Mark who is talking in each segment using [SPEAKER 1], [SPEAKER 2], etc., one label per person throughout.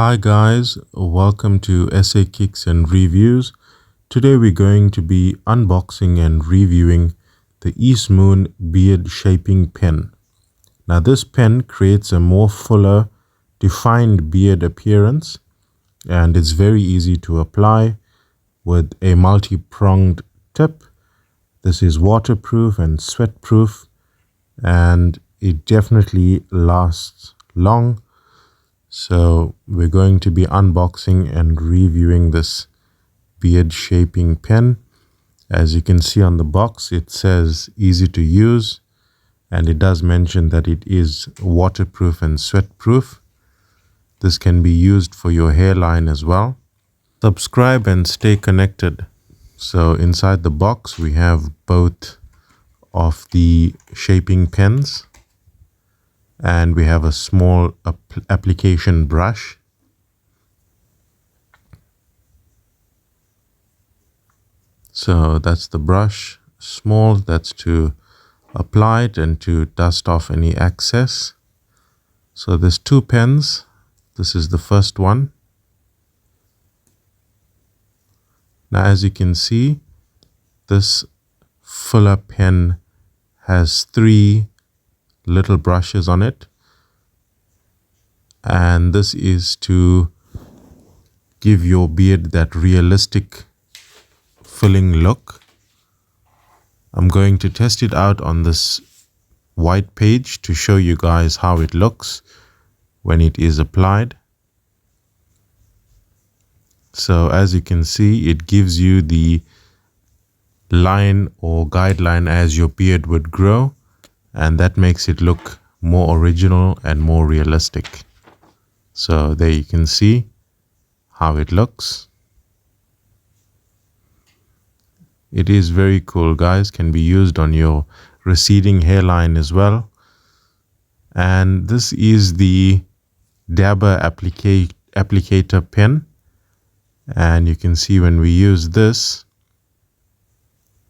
[SPEAKER 1] Hi guys, welcome to SA Kicks and Reviews. Today we're going to be unboxing and reviewing the East Moon Beard Shaping Pen. Now this pen creates a more fuller, defined beard appearance, and it's very easy to apply with a multi-pronged tip. This is waterproof and sweat-proof, and it definitely lasts long. So we're going to be unboxing and reviewing this beard shaping pen. As you can see on the box, it says easy to use, and it does mention that it is waterproof and sweat-proof. This can be used for your hairline as well. Subscribe and stay connected. So inside the box, we have both of the shaping pens, and we have a small application brush. So that's the brush, small, that's to apply it and to dust off any excess. So there's two pens. This is the first one. Now as you can see, this fuller pen has three little brushes on it, and this is to give your beard that realistic filling look. I'm going to test it out on this white page to show you guys how it looks when it is applied. So as you can see, it gives you the line or guideline as your beard would grow, and that makes it look more original and more realistic. So there you can see how it looks. It is very cool, guys. Can be used on your receding hairline as well. And this is the dabber applicator pen. And you can see when we use this,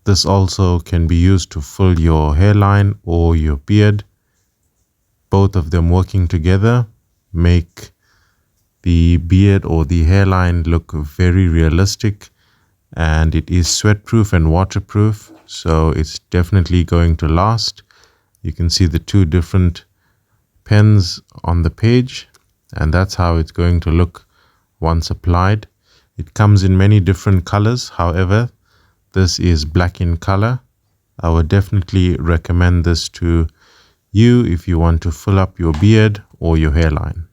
[SPEAKER 1] this also can be used to fill your hairline or your beard. Both of them working together make the beard or the hairline look very realistic, and it is sweat-proof and waterproof, so it's definitely going to last. You can see the two different pens on the page, and that's how it's going to look once applied. It comes in many different colors. However, this is black in color. I would definitely recommend this to you if you want to fill up your beard or your hairline.